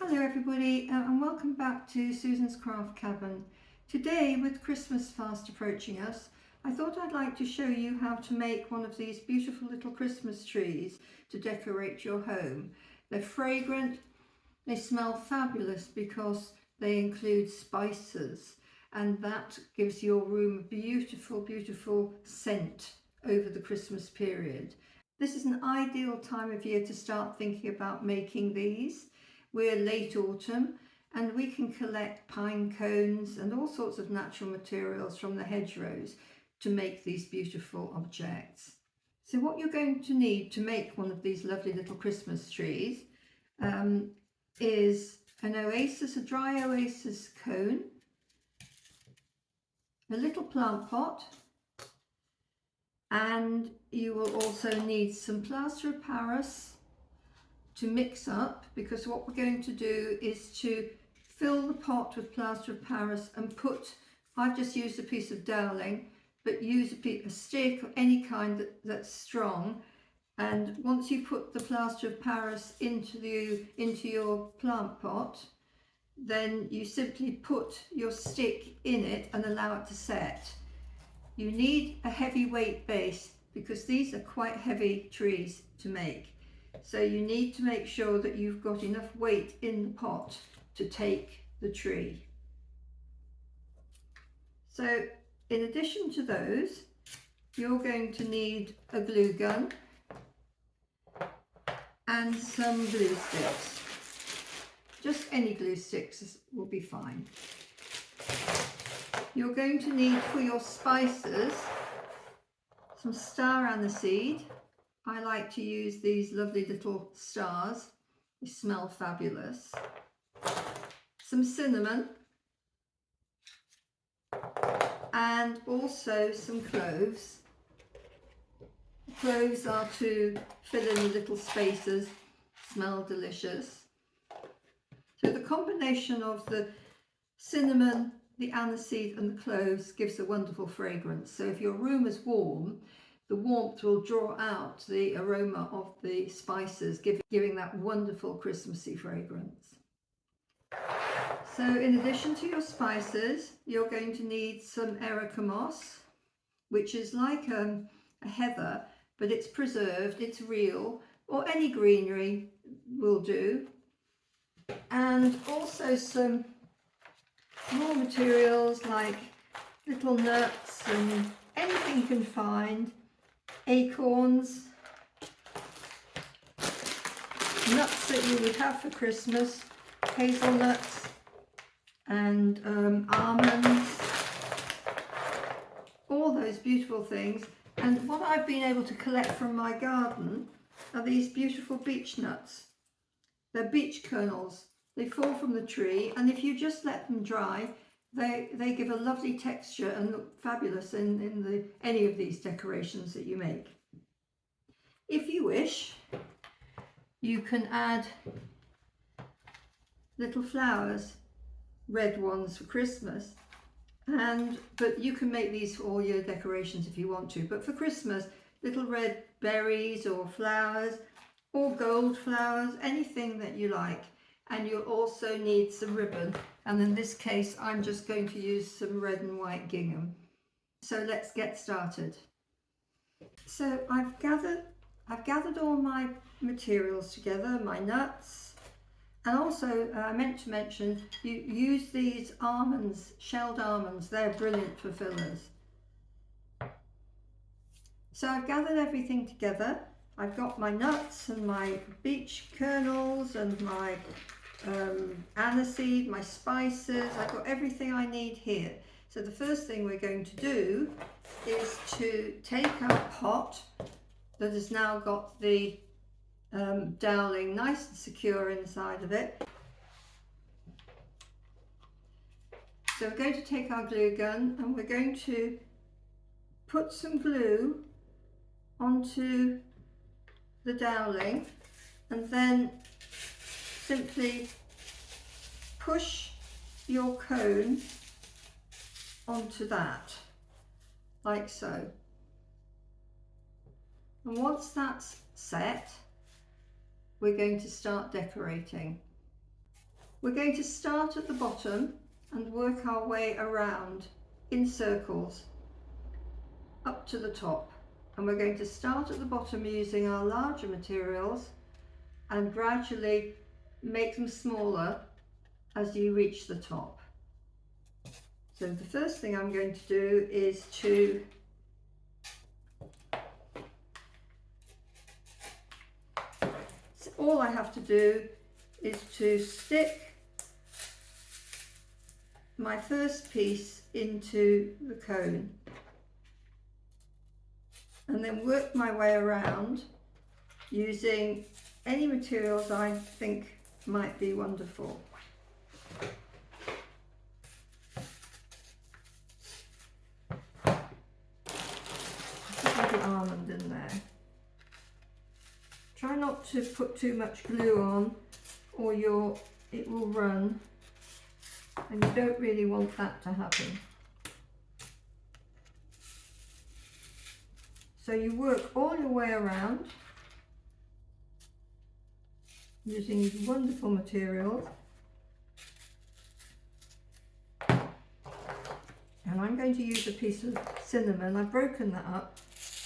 Hello everybody and welcome back to Susan's Craft Cabin. Today, with Christmas fast approaching us, I thought I'd like to show you how to make one of these beautiful little Christmas trees to decorate your home. They're fragrant, they smell fabulous because they include spices, and that gives your room a beautiful scent over the Christmas period. This is an ideal time of year to start thinking about making these. We're late autumn and we can collect pine cones and all sorts of natural materials from the hedgerows to make these beautiful objects. So what you're going to need to make one of these lovely little Christmas trees is an oasis, a dry oasis cone, a little plant pot, and you will also need some plaster of Paris to mix up, because what we're going to do is to fill the pot with plaster of Paris and I've just used a piece of doweling, but use a stick of any kind that's strong, and once you put the plaster of Paris into your plant pot, then you simply put your stick in it and allow it to set. You need a heavyweight base because these are quite heavy trees to make. So you need to make sure that you've got enough weight in the pot to take the tree. So in addition to those, you're going to need a glue gun and some glue sticks. Just any glue sticks will be fine. You're going to need for your spices some star aniseed. I like to use these lovely little stars, they smell fabulous. Some cinnamon, and also some cloves. The cloves are to fill in the little spaces, smell delicious. So the combination of the cinnamon, the aniseed and the cloves gives a wonderful fragrance. So if your room is warm, the warmth will draw out the aroma of the spices, giving that wonderful Christmassy fragrance. So in addition to your spices, you're going to need some erica moss, which is like a heather, but it's preserved, it's real, or any greenery will do. And also some raw materials like little nuts and anything you can find. Acorns, nuts that you would have for Christmas, hazelnuts and almonds, all those beautiful things. And what I've been able to collect from my garden are these beautiful beech nuts. They're beech kernels. They fall from the tree, and if you just let them dry, they give a lovely texture and look fabulous in any of these decorations that you make. If you wish, you can add little flowers, red ones for Christmas, but you can make these for all your decorations if you want to. But for Christmas, little red berries or flowers or gold flowers, anything that you like. And you'll also need some ribbon, and in this case I'm just going to use some red and white gingham. So let's get started. So I've gathered all my materials together, my nuts, and also I meant to mention you use these almonds, shelled almonds, they're brilliant for fillers. So I've gathered everything together. I've got my nuts and my beech kernels and my aniseed, my spices. I've got everything I need here. So the first thing we're going to do is to take our pot that has now got the doweling nice and secure inside of it. So we're going to take our glue gun and we're going to put some glue onto the doweling, and then simply push your cone onto that, like so. And once that's set, we're going to start decorating. We're going to start at the bottom and work our way around in circles up to the top. And we're going to start at the bottom using our larger materials and gradually make them smaller as you reach the top. So the first thing I'm going to do is all I have to do is to stick my first piece into the cone and then work my way around using any materials I think might be wonderful. Put the almond in there. Try not to put too much glue on or it will run, and you don't really want that to happen. So you work all your way around using these wonderful materials. And I'm going to use a piece of cinnamon. I've broken that up,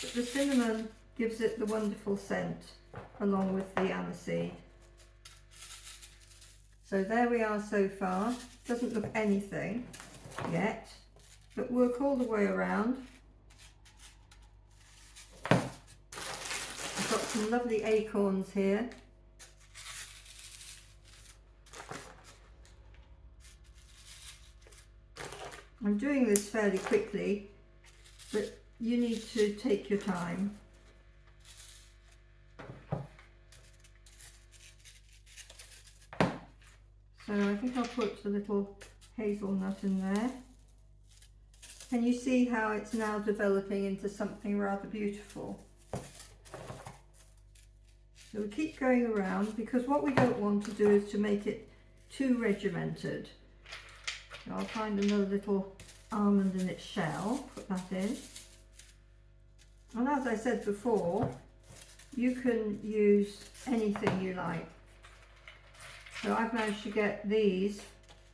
but the cinnamon gives it the wonderful scent along with the aniseed. So there we are so far. Doesn't look anything yet, but work all the way around. I've got some lovely acorns here. I'm doing this fairly quickly, but you need to take your time. So I think I'll put a little hazelnut in there. Can you see how it's now developing into something rather beautiful? So we keep going around because what we don't want to do is to make it too regimented. So I'll find another little almond in its shell, put that in. And as I said before, you can use anything you like. So I've managed to get these,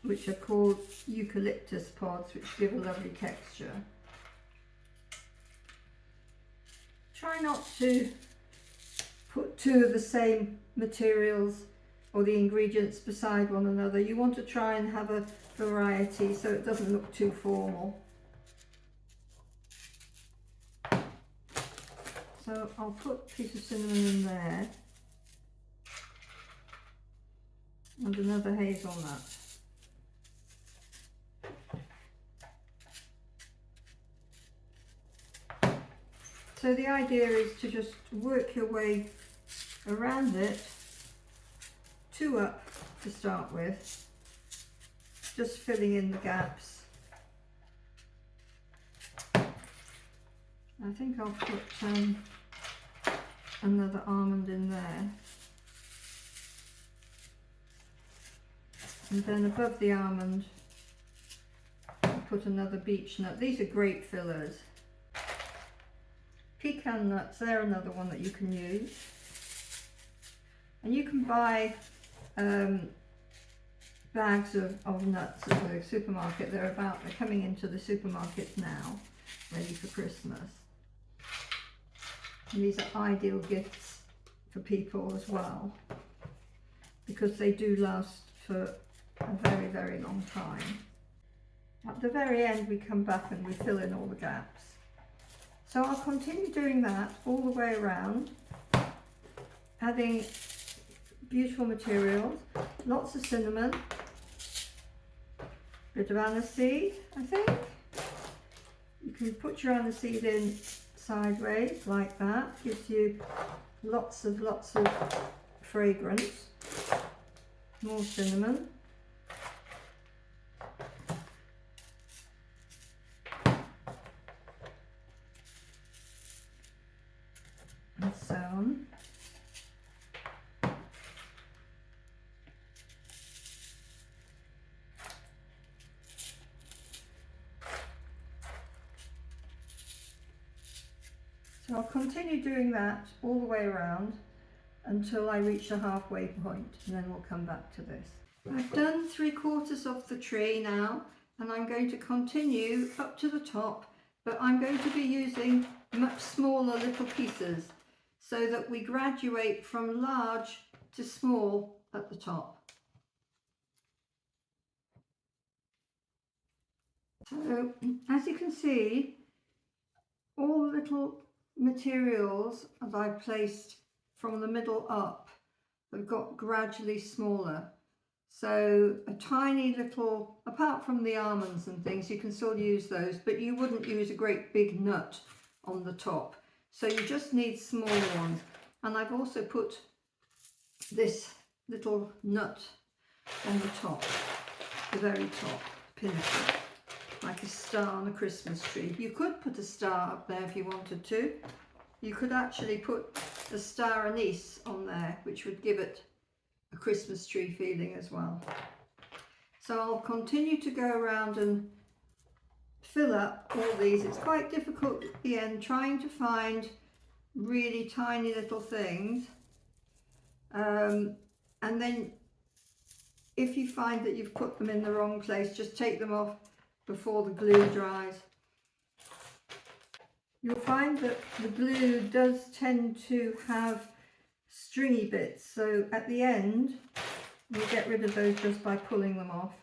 which are called eucalyptus pods, which give a lovely texture. Try not to put two of the same materials or the ingredients beside one another. You want to try and have a variety so it doesn't look too formal. So I'll put a piece of cinnamon in there and another hazelnut. So the idea is to just work your way around it, two up to start with, just filling in the gaps. I think I'll put another almond in there. And then above the almond, I'll put another beech nut. These are great fillers. Pecan nuts, they're another one that you can use. And you can buy bags of nuts at the supermarket. They're coming into the supermarkets now, ready for Christmas. And these are ideal gifts for people as well, because they do last for a very, very long time. At the very end, we come back and we fill in all the gaps. So I'll continue doing that all the way around, adding beautiful materials, lots of cinnamon, bit of aniseed, I think. You can put your aniseed in sideways like that, gives you lots of fragrance. More cinnamon. And so on. So I'll continue doing that all the way around until I reach the halfway point, and then we'll come back to this. I've done 3/4 of the tree now, and I'm going to continue up to the top, but I'm going to be using much smaller little pieces so that we graduate from large to small at the top. So as you can see, all the little materials that I've placed from the middle up have got gradually smaller. So a tiny little, apart from the almonds and things, you can still use those, but you wouldn't use a great big nut on the top. So you just need smaller ones. And I've also put this little nut on the top, the very top pinnacle, like a star on a Christmas tree. You could put a star up there if you wanted to. You could actually put a star anise on there, which would give it a Christmas tree feeling as well. So I'll continue to go around and fill up all these. It's quite difficult at the end trying to find really tiny little things, and then if you find that you've put them in the wrong place, just take them off before the glue dries. You'll find that the glue does tend to have stringy bits, so at the end we'll get rid of those just by pulling them off.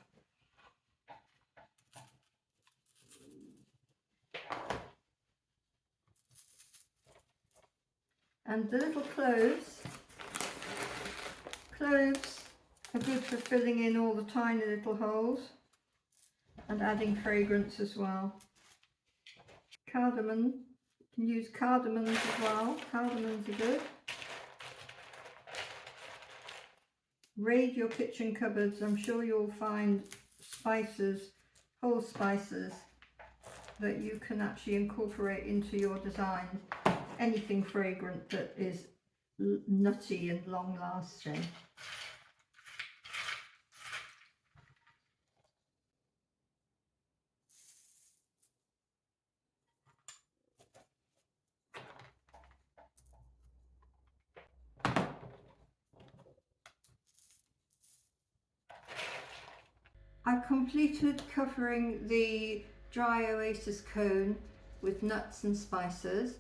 And the little cloves are good for filling in all the tiny little holes and adding fragrance as well. Cardamom, you can use cardamoms as well. Cardamoms are good. Raid your kitchen cupboards. I'm sure you'll find spices, whole spices, that you can actually incorporate into your designs. Anything fragrant that is nutty and long lasting. I've completed covering the dry oasis cone with nuts and spices,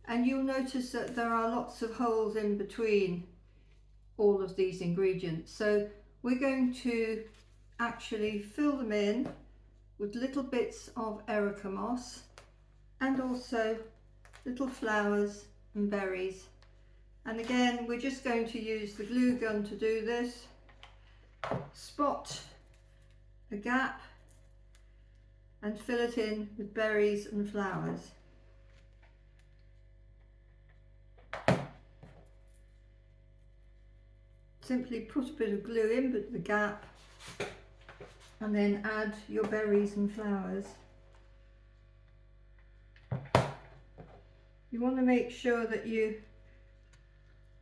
and you'll notice that there are lots of holes in between all of these ingredients. So we're going to actually fill them in with little bits of erica moss and also little flowers and berries. And again, we're just going to use the glue gun to do this. Spot a gap and fill it in with berries and flowers. Simply put a bit of glue in the gap and then add your berries and flowers. You want to make sure that you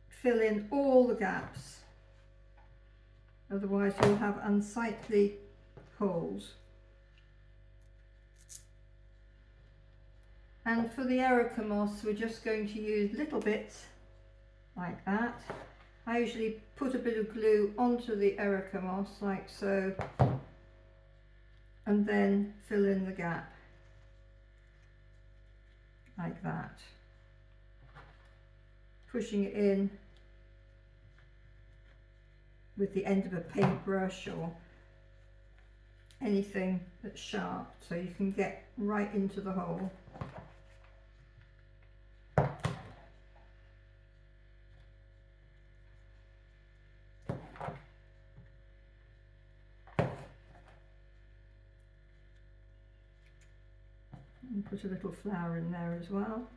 fill in all the gaps, otherwise you'll have unsightly holes. And for the erica moss, we're just going to use little bits like that. I usually put a bit of glue onto the erica moss like so, and then fill in the gap like that, pushing it in with the end of a paintbrush or anything that's sharp, so you can get right into the hole. And put a little flower in there as well.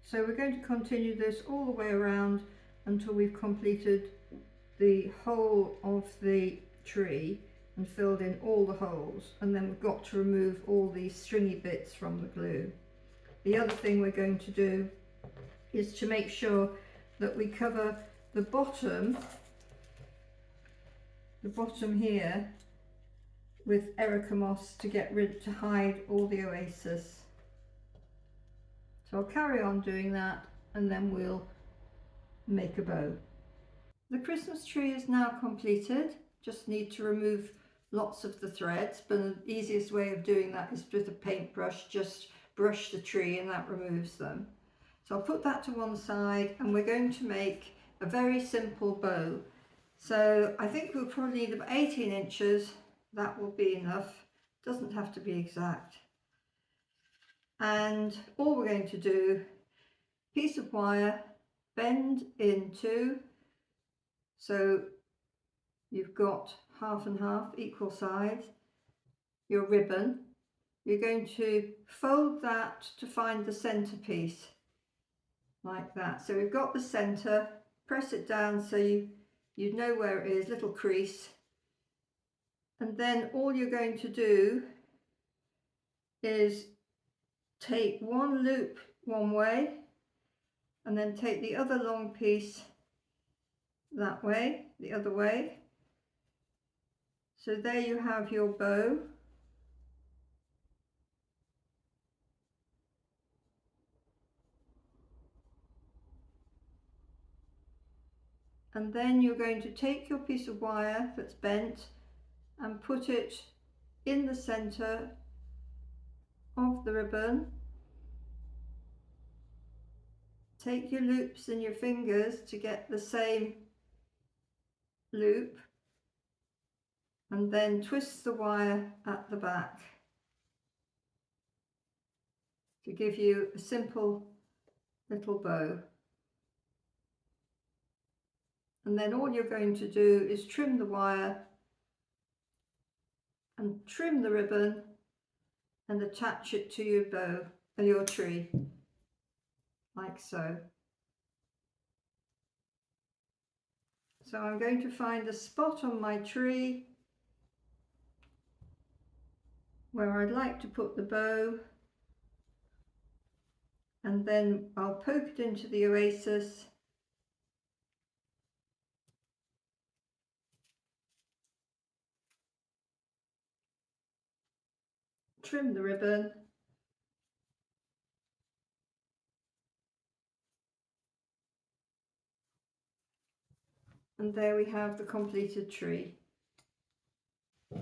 So we're going to continue this all the way around until we've completed the whole of the tree and filled in all the holes, and then we've got to remove all these stringy bits from the glue. The other thing we're going to do is to make sure that we cover the bottom here with erica moss to hide all the oasis. So I'll carry on doing that, and then we'll and make a bow. The Christmas tree is now completed. Just need to remove lots of the threads, but the easiest way of doing that is with a paintbrush. Just brush the tree and that removes them. So I'll put that to one side, and we're going to make a very simple bow. So I think we'll probably need about 18 inches. That will be enough. Doesn't have to be exact. And all we're going to do, piece of wire, bend in two, so you've got half and half, equal sides. Your ribbon, you're going to fold that to find the centerpiece, like that. So we've got the center, press it down so you know where it is, little crease. And then all you're going to do is take one loop one way and then take the other long piece that way, the other way. So there you have your bow. And then you're going to take your piece of wire that's bent and put it in the center of the ribbon. Take your loops in your fingers to get the same loop, and then twist the wire at the back to give you a simple little bow. And then all you're going to do is trim the wire and trim the ribbon and attach it to your bow or your tree, like so. So I'm going to find a spot on my tree where I'd like to put the bow, and then I'll poke it into the oasis. Trim the ribbon. And there we have the completed tree.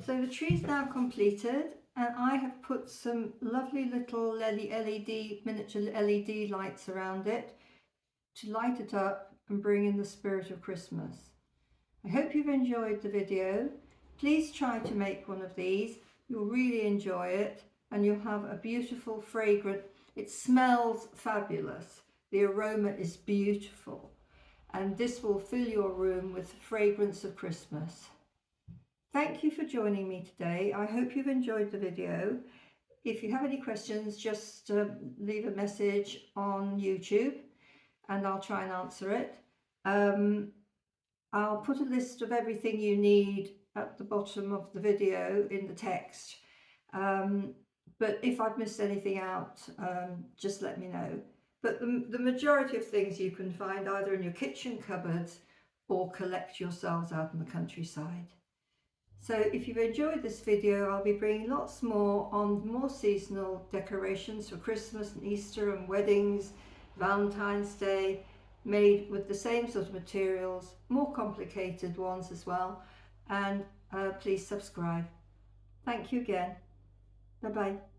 So the tree is now completed, and I have put some lovely little miniature LED lights around it to light it up and bring in the spirit of Christmas. I hope you've enjoyed the video. Please try to make one of these. You'll really enjoy it, and you'll have a beautiful fragrant. It smells fabulous. The aroma is beautiful, and this will fill your room with the fragrance of Christmas. Thank you for joining me today. I hope you've enjoyed the video. If you have any questions, just leave a message on YouTube and I'll try and answer it. I'll put a list of everything you need at the bottom of the video in the text. But if I've missed anything out, just let me know. But the majority of things you can find either in your kitchen cupboards or collect yourselves out in the countryside. So if you've enjoyed this video, I'll be bringing lots more on more seasonal decorations for Christmas and Easter and weddings, Valentine's Day, made with the same sort of materials, more complicated ones as well. And please subscribe. Thank you again. Bye-bye.